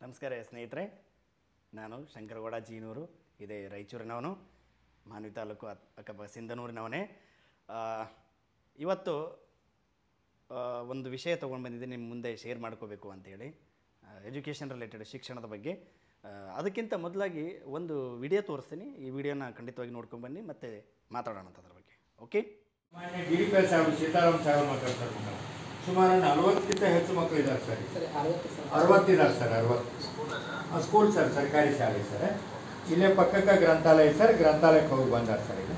ನಮಸ್ಕಾರ ಸ್ನೇಹಿತರೆ, ನಾನು ಶಂಕರಗೌಡ ಜೀನೂರು, ಇದೇ ರಾಯಚೂರಿನವನು, ಮಾನ್ವಿ ತಾಲೂಕು ಅಕ್ಕಪಕ್ಕ ಸಿಂಧನೂರಿನವನೇ. ಇವತ್ತು ಒಂದು ವಿಷಯ ತೊಗೊಂಡು ಬಂದಿದ್ದೆ, ನಿಮ್ಮ ಮುಂದೆ ಶೇರ್ ಮಾಡ್ಕೋಬೇಕು ಅಂತೇಳಿ. ಎಜುಕೇಷನ್ ರಿಲೇಟೆಡ್, ಶಿಕ್ಷಣದ ಬಗ್ಗೆ. ಅದಕ್ಕಿಂತ ಮೊದಲಾಗಿ ಒಂದು ವಿಡಿಯೋ ತೋರಿಸ್ತೀನಿ. ಈ ವಿಡಿಯೋನ ಖಂಡಿತವಾಗಿ ನೋಡ್ಕೊಂಡ್ಬನ್ನಿ, ಮತ್ತೆ ಮಾತಾಡೋಣ ಅದ್ರ ಬಗ್ಗೆ. ಓಕೆ. ಮಾನ್ಯ ಗಿರಿಕಲ್ ಸಾಹೇಬ್ ಸೀತಾರಾಮ್ ಸಾಹೇಬ್ ಮಾತಾಡ್ತಾರೆ. ಸುಮಾರು 40ಕ್ಕಿಂತ ಹೆಚ್ಚು ಮಕ್ಕಳು ಇದ್ದಾರೆ ಸರ್. 60 ಇದ್ದಾರೆ ಸರ್. 60 ಸ್ಕೂಲ್ ಸರ್, ಸರ್ಕಾರಿ ಶಾಲೆ ಸರ್. ಇಲ್ಲೇ ಪಕ್ಕಕ್ಕೆ ಗ್ರಂಥಾಲಯ ಸರ್, ಗ್ರಂಥಾಲಯಕ್ಕೆ ಹೋಗಿ ಬಂದಾರೆ ಸರ್ ಈಗ.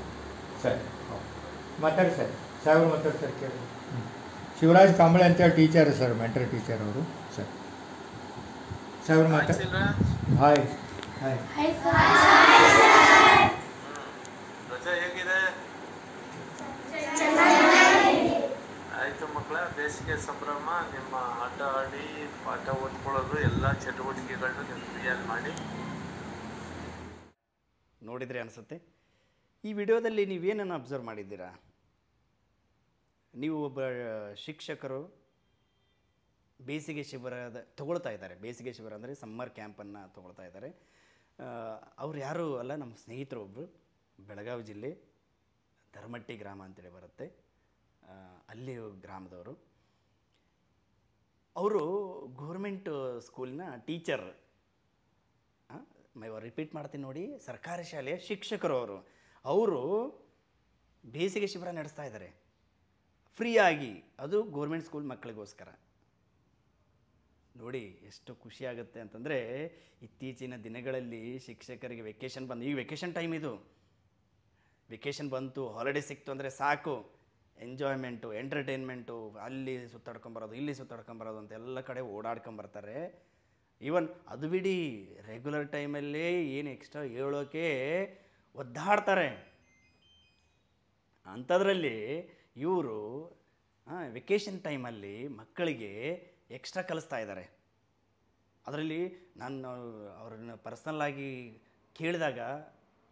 ಸರ್ ಮಾತಾಡಿ ಸರ್, ಸಾಹೇಬ್ರು ಮಾತಾಡ್ತಾರೆ ಕೇಳಿ. ಶಿವರಾಜ್ ಕಾಂಬಳೆ ಅಂತೇಳಿ ಟೀಚರ್ ಸರ್, ಮೆಂಟರ್ ಟೀಚರ್ ಅವರು ಸರ್. ಸಾಹೇಬ್ರು ಮಾತಾಡಿ. Hi hi. ರಜೆ ಹೇಗಿದೆ? ಆಯಿತು ಮಕ್ಕಳ, ಬೇಸಿಗೆ ಸಂಭ್ರಮ. ನಿಮ್ಮ ಆಟ ಆಡಿ, ಪಾಠ ಓದ್ಕೊಳ್ಳೋದು, ಎಲ್ಲ ಚಟುವಟಿಕೆಗಳನ್ನ ನೀವು ಫ್ರೀಯಾಗಿ ಮಾಡಿ. ನೋಡಿದರೆ ಅನಿಸುತ್ತೆ. ಈ ವಿಡಿಯೋದಲ್ಲಿ ನೀವೇನನ್ನು ಅಬ್ಸರ್ವ್ ಮಾಡಿದ್ದೀರಾ? ನೀವು ಒಬ್ಬ ಶಿಕ್ಷಕರು ಬೇಸಿಗೆ ಶಿಬಿರದ ತಗೊಳ್ತಾ ಇದ್ದಾರೆ. ಬೇಸಿಗೆ ಶಿಬಿರ ಅಂದರೆ ಸಮ್ಮರ್ ಕ್ಯಾಂಪನ್ನು ತಗೊಳ್ತಾ ಇದ್ದಾರೆ. ಅವ್ರು ಯಾರೂ ಅಲ್ಲ, ನಮ್ಮ ಸ್ನೇಹಿತರು ಒಬ್ಬರು, ಬೆಳಗಾವಿ ಜಿಲ್ಲೆ ಧರ್ಮಟ್ಟಿ ಗ್ರಾಮ ಅಂತೇಳಿ ಬರುತ್ತೆ, ಅಲ್ಲಿ ಗ್ರಾಮದವರು. ಅವರು ಗೋರ್ಮೆಂಟ್ ಸ್ಕೂಲಿನ ಟೀಚರ್. ರಿಪೀಟ್ ಮಾಡ್ತೀನಿ ನೋಡಿ, ಸರ್ಕಾರಿ ಶಾಲೆಯ ಶಿಕ್ಷಕರು ಅವರು ಬೇಸಿಗೆ ಶಿಬಿರ ನಡೆಸ್ತಾ ಇದ್ದಾರೆ ಫ್ರೀಯಾಗಿ. ಅದು ಗೋರ್ಮೆಂಟ್ ಸ್ಕೂಲ್ ಮಕ್ಕಳಿಗೋಸ್ಕರ. ನೋಡಿ ಎಷ್ಟು ಖುಷಿಯಾಗುತ್ತೆ ಅಂತಂದರೆ, ಇತ್ತೀಚಿನ ದಿನಗಳಲ್ಲಿ ಶಿಕ್ಷಕರಿಗೆ ವೆಕೇಷನ್ ಬಂದು, ಈಗ ವೆಕೇಷನ್ ಟೈಮ್ ಇದು, ವೆಕೇಷನ್ ಬಂತು, ಹಾಲಿಡೇ ಸಿಕ್ತು ಅಂದರೆ ಸಾಕು, ಎಂಜಾಯ್ಮೆಂಟು, ಎಂಟರ್ಟೈನ್ಮೆಂಟು, ಅಲ್ಲಿ ಸುತ್ತಾಡ್ಕೊಂಬರೋದು, ಇಲ್ಲಿ ಸುತ್ತಾಡ್ಕೊಂಬರೋದು ಅಂತ ಎಲ್ಲ ಕಡೆ ಓಡಾಡ್ಕೊಂಬರ್ತಾರೆ. ಈವನ್ ಅದು ಬಿಡಿ, ರೆಗ್ಯುಲರ್ ಟೈಮಲ್ಲೇ ಏನು ಎಕ್ಸ್ಟ್ರಾ ಹೇಳೋಕೆ ಒದ್ದಾಡ್ತಾರೆ. ಅಂಥದ್ರಲ್ಲಿ ಇವರು ವೆಕೇಷನ್ ಟೈಮಲ್ಲಿ ಮಕ್ಕಳಿಗೆ ಎಕ್ಸ್ಟ್ರಾ ಕಲಿಸ್ತಾ ಇದ್ದಾರೆ. ಅದರಲ್ಲಿ ನಾನು ಅವ್ರನ್ನ ಪರ್ಸ್ನಲ್ಲಾಗಿ ಕೇಳಿದಾಗ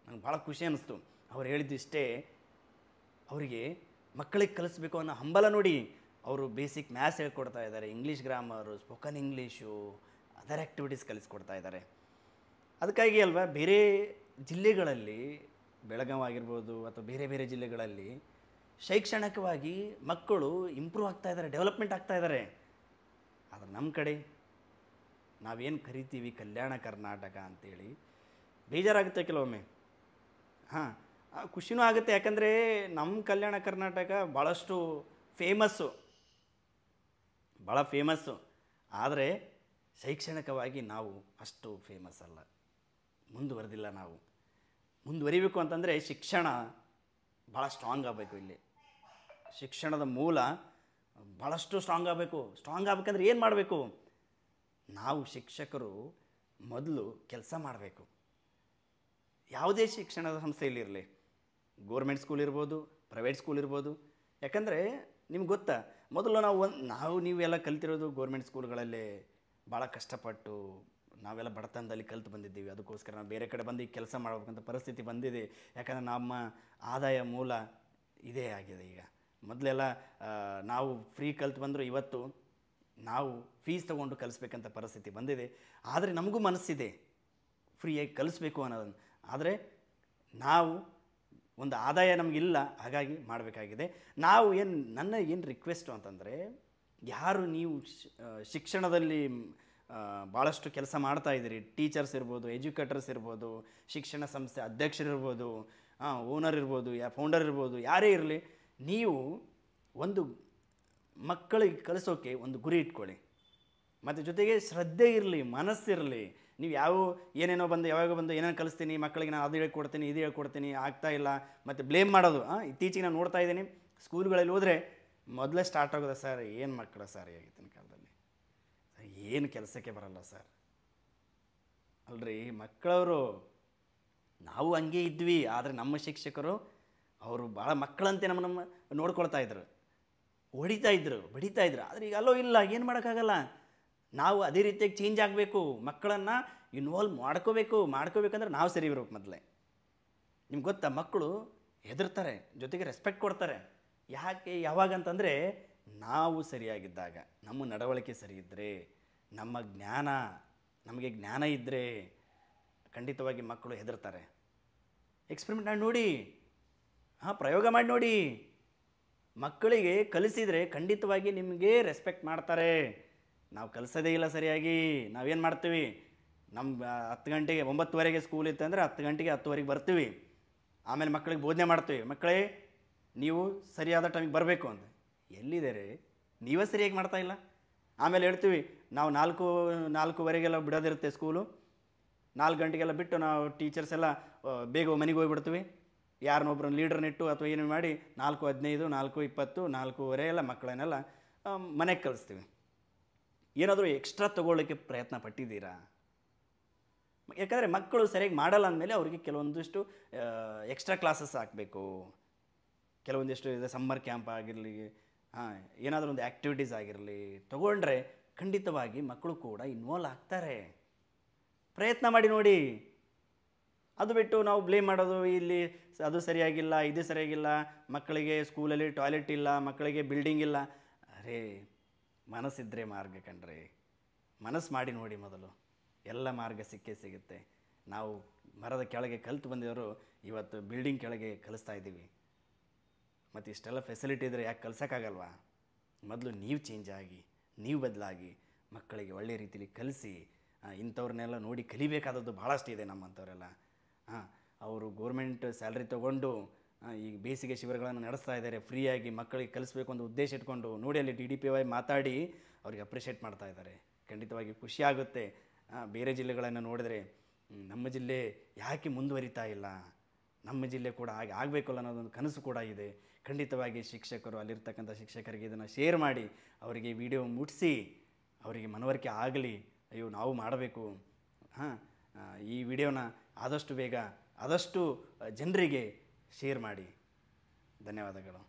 ನನಗೆ ಭಾಳ ಖುಷಿ ಅನ್ನಿಸ್ತು. ಅವ್ರು ಹೇಳಿದ್ದು ಇಷ್ಟೇ, ಅವರಿಗೆ ಮಕ್ಕಳಿಗೆ ಕಲಿಸ್ಬೇಕು ಅನ್ನೋ ಹಂಬಲ ನೋಡಿ. ಅವರು ಬೇಸಿಕ್ ಮ್ಯಾಥ್ಸ್ ಹೇಳ್ಕೊಡ್ತಾ ಇದ್ದಾರೆ, English grammar, spoken English, other activities ಕಲಿಸ್ಕೊಡ್ತಾ ಇದ್ದಾರೆ. ಅದಕ್ಕಾಗಿ ಅಲ್ವಾ ಬೇರೆ ಜಿಲ್ಲೆಗಳಲ್ಲಿ, ಬೆಳಗಾವಿ ಆಗಿರ್ಬೋದು ಅಥವಾ ಬೇರೆ ಬೇರೆ ಜಿಲ್ಲೆಗಳಲ್ಲಿ ಶೈಕ್ಷಣಿಕವಾಗಿ ಮಕ್ಕಳು ಇಂಪ್ರೂವ್ ಆಗ್ತಾ ಇದ್ದಾರೆ, ಡೆವಲಪ್ಮೆಂಟ್ ಆಗ್ತಾ ಇದ್ದಾರೆ. ಆದರೆ ನಮ್ಮ ಕಡೆ ನಾವೇನು ಕರಿತೀವಿ ಕಲ್ಯಾಣ ಕರ್ನಾಟಕ ಅಂಥೇಳಿ, ಬೇಜಾರಾಗುತ್ತೆ ಕೆಲವೊಮ್ಮೆ. ಖುಷಿನೂ ಆಗುತ್ತೆ, ಯಾಕಂದರೆ ನಮ್ಮ ಕಲ್ಯಾಣ ಕರ್ನಾಟಕ ಭಾಳಷ್ಟು ಭಾಳ ಫೇಮಸ್ಸು. ಆದರೆ ಶೈಕ್ಷಣಿಕವಾಗಿ ನಾವು ಅಷ್ಟು ಫೇಮಸ್ ಅಲ್ಲ, ಮುಂದುವರೆದಿಲ್ಲ. ನಾವು ಮುಂದುವರಿಬೇಕು ಅಂತಂದರೆ ಶಿಕ್ಷಣ ಭಾಳ ಸ್ಟ್ರಾಂಗ್ ಆಗಬೇಕು. ಇಲ್ಲಿ ಶಿಕ್ಷಣದ ಮೂಲ ಭಾಳಷ್ಟು ಸ್ಟ್ರಾಂಗ್ ಆಗಬೇಕು. ಸ್ಟ್ರಾಂಗ್ ಆಗಬೇಕಂದ್ರೆ ಏನು ಮಾಡಬೇಕು? ನಾವು ಶಿಕ್ಷಕರು ಮೊದಲು ಕೆಲಸ ಮಾಡಬೇಕು. ಯಾವುದೇ ಶಿಕ್ಷಣದ ಸಂಸ್ಥೆಯಲ್ಲಿರಲಿ, ಗೋರ್ಮೆಂಟ್ ಸ್ಕೂಲ್ ಇರ್ಬೋದು, ಪ್ರೈವೇಟ್ ಸ್ಕೂಲ್ ಇರ್ಬೋದು. ಯಾಕಂದರೆ ನಿಮ್ಗೆ ಗೊತ್ತಾ, ಮೊದಲು ನಾವು ನೀವೆಲ್ಲ ಕಲ್ತಿರೋದು ಗೋರ್ಮೆಂಟ್ ಸ್ಕೂಲ್ಗಳಲ್ಲೇ ಭಾಳ ಕಷ್ಟಪಟ್ಟು ನಾವೆಲ್ಲ ಬಡತನದಲ್ಲಿ ಕಲ್ತು ಬಂದಿದ್ದೀವಿ. ಅದಕ್ಕೋಸ್ಕರ ನಾವು ಬೇರೆ ಕಡೆ ಬಂದು ಕೆಲಸ ಮಾಡಬೇಕಂತ ಪರಿಸ್ಥಿತಿ ಬಂದಿದೆ. ಯಾಕಂದರೆ ನಮ್ಮ ಆದಾಯ ಮೂಲ ಇದೇ ಆಗಿದೆ. ಈಗ ಮೊದಲೆಲ್ಲ ನಾವು ಫ್ರೀ ಕಲ್ತು ಬಂದರೂ ಇವತ್ತು ನಾವು ಫೀಸ್ ತೊಗೊಂಡು ಕಲಿಸ್ಬೇಕಂತ ಪರಿಸ್ಥಿತಿ ಬಂದಿದೆ. ಆದರೆ ನಮಗೂ ಮನಸ್ಸಿದೆ ಫ್ರೀಯಾಗಿ ಕಲಿಸ್ಬೇಕು ಅನ್ನೋದನ್ನು. ಆದರೆ ನಾವು ಒಂದು ಆದಾಯ ನಮಗಿಲ್ಲ, ಹಾಗಾಗಿ ಮಾಡಬೇಕಾಗಿದೆ. ನನ್ನ ಏನು ರಿಕ್ವೆಸ್ಟು ಅಂತಂದರೆ, ಯಾರು ನೀವು ಶಿಕ್ಷಣದಲ್ಲಿ ಭಾಳಷ್ಟು ಕೆಲಸ ಮಾಡ್ತಾಯಿದ್ದೀರಿ, ಟೀಚರ್ಸ್ ಇರ್ಬೋದು, ಎಜುಕೇಟರ್ಸ್ ಇರ್ಬೋದು, ಶಿಕ್ಷಣ ಸಂಸ್ಥೆ ಅಧ್ಯಕ್ಷರಿರ್ಬೋದು, ಓನರ್ ಇರ್ಬೋದು, ಫೌಂಡರ್ ಇರ್ಬೋದು, ಯಾರೇ ಇರಲಿ, ನೀವು ಒಂದು ಮಕ್ಕಳಿಗೆ ಕಲಿಸೋಕೆ ಒಂದು ಗುರಿ ಇಟ್ಕೊಳ್ಳಿ. ಮತ್ತು ಜೊತೆಗೆ ಶ್ರದ್ಧೆ ಇರಲಿ, ಮನಸ್ಸಿರಲಿ. ನೀವು ಏನೇನೋ ಯಾವಾಗ ಬಂದು ಏನೇನು ಕಲಿಸ್ತೀನಿ ಮಕ್ಕಳಿಗೆ, ನಾನು ಅದು ಹೇಳ್ಕೊಡ್ತೀನಿ, ಇದು ಹೇಳ್ಕೊಡ್ತೀನಿ, ಆಗ್ತಾ ಇಲ್ಲ, ಮತ್ತು ಬ್ಲೇಮ್ ಮಾಡೋದು. ಇತ್ತೀಚೆಗೆ ನಾನು ನೋಡ್ತಾ ಇದ್ದೀನಿ, ಸ್ಕೂಲ್ಗಳಲ್ಲಿ ಹೋದರೆ ಮೊದಲೇ ಸ್ಟಾರ್ಟ್ ಆಗೋದು, ಸರ್ ಏನು ಮಕ್ಕಳು ಸರ್ ಆಗಿತ್ತಿನ ಕಾಲದಲ್ಲಿ ಏನು ಕೆಲಸಕ್ಕೆ ಬರಲ್ಲ ಸರ್. ಅಲ್ರಿ ಮಕ್ಕಳವರು, ನಾವು ಹಂಗೆ ಇದ್ವಿ. ಆದರೆ ನಮ್ಮ ಶಿಕ್ಷಕರು ಅವರು ಭಾಳ ಮಕ್ಕಳಂತೆ ನಮ್ಮ ನೋಡ್ಕೊಳ್ತಾ ಇದ್ರು, ಹೊಡಿತಾ ಇದ್ರು, ಬಡಿತಾ ಇದ್ರು. ಆದರೆ ಈಗ ಅಲ್ಲೋ ಇಲ್ಲ, ಏನು ಮಾಡೋಕ್ಕಾಗಲ್ಲ. ನಾವು ಅದೇ ರೀತಿಯಾಗಿ ಚೇಂಜ್ ಆಗಬೇಕು, ಮಕ್ಕಳನ್ನು ಇನ್ವಾಲ್ವ್ ಮಾಡ್ಕೋಬೇಕಂದ್ರೆ ನಾವು ಸರಿ ಇರ್ಬೇಕು ಮೊದಲೇ. ನಿಮ್ಗೆ ಗೊತ್ತಾ, ಮಕ್ಕಳು ಹೆದರ್ತಾರೆ, ಜೊತೆಗೆ ರೆಸ್ಪೆಕ್ಟ್ ಕೊಡ್ತಾರೆ. ಯಾವಾಗಂತಂದರೆ ನಾವು ಸರಿಯಾಗಿದ್ದಾಗ, ನಮ್ಮ ನಡವಳಿಕೆ ಸರಿ ಇದ್ದರೆ, ನಮ್ಮ ಜ್ಞಾನ ನಮಗೆ ಜ್ಞಾನ ಇದ್ದರೆ ಖಂಡಿತವಾಗಿ ಮಕ್ಕಳು ಹೆದರ್ತಾರೆ. ಎಕ್ಸ್ಪೆರಿಮೆಂಟ್ ಮಾಡಿ ನೋಡಿ, ಪ್ರಯೋಗ ಮಾಡಿ ನೋಡಿ. ಮಕ್ಕಳಿಗೆ ಕಲಿಸಿದರೆ ಖಂಡಿತವಾಗಿ ನಿಮಗೆ ರೆಸ್ಪೆಕ್ಟ್ ಮಾಡ್ತಾರೆ. ನಾವು ಕಲಿಸೋದೇ ಇಲ್ಲ ಸರಿಯಾಗಿ. ನಾವೇನು ಮಾಡ್ತೀವಿ, ನಮ್ಮ 10 ಗಂಟೆಗೆ 9:30ಗೆ ಸ್ಕೂಲ್ ಇತ್ತು ಅಂದರೆ 10 ಗಂಟೆಗೆ 10:30ಗೆ ಬರ್ತೀವಿ. ಆಮೇಲೆ ಮಕ್ಕಳಿಗೆ ಬೋಧನೆ ಮಾಡ್ತೀವಿ, ಮಕ್ಕಳೇ ನೀವು ಸರಿಯಾದ ಟೈಮಿಗೆ ಬರಬೇಕು ಅಂತ. ಎಲ್ಲಿದೆ ರೀ, ನೀವೇ ಸರಿಯಾಗಿ ಮಾಡ್ತಾ ಇಲ್ಲ. ಆಮೇಲೆ ಹೇಳ್ತೀವಿ ನಾವು 4:30ಗೆಲ್ಲ ಬಿಡೋದಿರುತ್ತೆ ಸ್ಕೂಲು, 4 ಗಂಟೆಗೆಲ್ಲ ಬಿಟ್ಟು ನಾವು ಟೀಚರ್ಸ್ ಎಲ್ಲ ಬೇಗ ಮನೆಗೆ ಹೋಗಿಬಿಡ್ತೀವಿ. ಯಾರನ್ನೊಬ್ಬರನ್ನ ಲೀಡ್ರನ್ನಿಟ್ಟು ಅಥವಾ ಏನು ಮಾಡಿ 4:15, 4:20, 4:15 ಎಲ್ಲ ಮಕ್ಕಳನ್ನೆಲ್ಲ ಮನೆಗೆ ಕಳಿಸ್ತೀವಿ. ಏನಾದರೂ ಎಕ್ಸ್ಟ್ರಾ ತೊಗೊಳ್ಳೋಕ್ಕೆ ಪ್ರಯತ್ನ ಪಟ್ಟಿದ್ದೀರಾ? ಯಾಕಂದರೆ ಮಕ್ಕಳು ಸರಿಯಾಗಿ ಮಾಡಲ್ಲ ಅಂದಮೇಲೆ ಅವರಿಗೆ ಕೆಲವೊಂದಿಷ್ಟು ಎಕ್ಸ್ಟ್ರಾ ಕ್ಲಾಸಸ್ ಹಾಕಬೇಕು. ಕೆಲವೊಂದಿಷ್ಟು ಇದೆ, ಸಮ್ಮರ್ ಕ್ಯಾಂಪ್ ಆಗಿರಲಿ, ಏನಾದರೂ ಒಂದು ಆ್ಯಕ್ಟಿವಿಟೀಸ್ ಆಗಿರಲಿ ತೊಗೊಂಡ್ರೆ ಖಂಡಿತವಾಗಿ ಮಕ್ಕಳು ಕೂಡ ಇನ್ವಾಲ್ವ್ ಆಗ್ತಾರೆ. ಪ್ರಯತ್ನ ಮಾಡಿ ನೋಡಿ. ಅದು ಬಿಟ್ಟು ನಾವು ಬ್ಲೇಮ್ ಮಾಡೋದು, ಇಲ್ಲಿ ಅದು ಸರಿಯಾಗಿಲ್ಲ, ಇದು ಸರಿಯಾಗಿಲ್ಲ, ಮಕ್ಕಳಿಗೆ ಸ್ಕೂಲಲ್ಲಿ ಟಾಯ್ಲೆಟ್ ಇಲ್ಲ, ಮಕ್ಕಳಿಗೆ ಬಿಲ್ಡಿಂಗ್ ಇಲ್ಲ. ಅರೇ, ಮನಸ್ಸಿದ್ರೆ ಮಾರ್ಗ ಕಣ್ರಿ. ಮನಸ್ಸು ಮಾಡಿ ನೋಡಿ, ಮೊದಲು ಎಲ್ಲ ಮಾರ್ಗ ಸಿಕ್ಕೇ ಸಿಗುತ್ತೆ. ನಾವು ಮರದ ಕೆಳಗೆ ಕಲಿತು ಬಂದಿರೋರು ಇವತ್ತು ಬಿಲ್ಡಿಂಗ್ ಕೆಳಗೆ ಕಲಿಸ್ತಾ ಇದ್ದೀವಿ. ಮತ್ತು ಇಷ್ಟೆಲ್ಲ ಫೆಸಿಲಿಟಿ ಇದ್ದರೆ ಯಾಕೆ ಕಲ್ಸೋಕ್ಕಾಗಲ್ವಾ? ಮೊದಲು ನೀವು ಚೇಂಜ್ ಆಗಿ, ನೀವು ಬದಲಾಗಿ ಮಕ್ಕಳಿಗೆ ಒಳ್ಳೆಯ ರೀತಿಯಲ್ಲಿ ಕಲಿಸಿ. ಇಂಥವ್ರನ್ನೆಲ್ಲ ನೋಡಿ ಕಲಿಬೇಕಾದದ್ದು ಭಾಳಷ್ಟು ಇದೆ ನಮ್ಮಂಥವರೆಲ್ಲ. ಅವರು ಗೋರ್ಮೆಂಟ್ ಸ್ಯಾಲ್ರಿ ತೊಗೊಂಡು ಈಗ ಬೇಸಿಗೆ ಶಿಬಿರಗಳನ್ನು ನಡೆಸ್ತಾ ಇದ್ದಾರೆ. ಫ್ರೀಯಾಗಿ ಮಕ್ಕಳಿಗೆ ಕಲಿಸ್ಬೇಕು ಅಂತ ಉದ್ದೇಶ ಇಟ್ಕೊಂಡು ನೋಡಿ, ಅಲ್ಲಿ DDPY ಮಾತಾಡಿ ಅವ್ರಿಗೆ ಅಪ್ರಿಷಿಯೇಟ್ ಮಾಡ್ತಾ ಇದ್ದಾರೆ. ಖಂಡಿತವಾಗಿ ಖುಷಿ ಆಗುತ್ತೆ. ಬೇರೆ ಜಿಲ್ಲೆಗಳನ್ನು ನೋಡಿದ್ರೆ ನಮ್ಮ ಜಿಲ್ಲೆ ಯಾಕೆ ಮುಂದುವರಿತಾ ಇಲ್ಲ, ನಮ್ಮ ಜಿಲ್ಲೆ ಕೂಡ ಹಾಗೆ ಆಗಬೇಕಲ್ಲ ಅನ್ನೋದೊಂದು ಕನಸು ಕೂಡ ಇದೆ. ಖಂಡಿತವಾಗಿ ಶಿಕ್ಷಕರು, ಅಲ್ಲಿರ್ತಕ್ಕಂಥ ಶಿಕ್ಷಕರಿಗೆ ಇದನ್ನು ಶೇರ್ ಮಾಡಿ ಅವರಿಗೆ ವಿಡಿಯೋ ಮುಟ್ಟಿಸಿ ಅವರಿಗೆ ಮನವರಿಕೆ ಆಗಲಿ. ಅಯ್ಯೋ, ನಾವು ಮಾಡಬೇಕು. ಈ ವಿಡಿಯೋನ ಆದಷ್ಟು ಬೇಗ ಆದಷ್ಟು ಜನರಿಗೆ ಶೇರ್ ಮಾಡಿ. ಧನ್ಯವಾದಗಳು.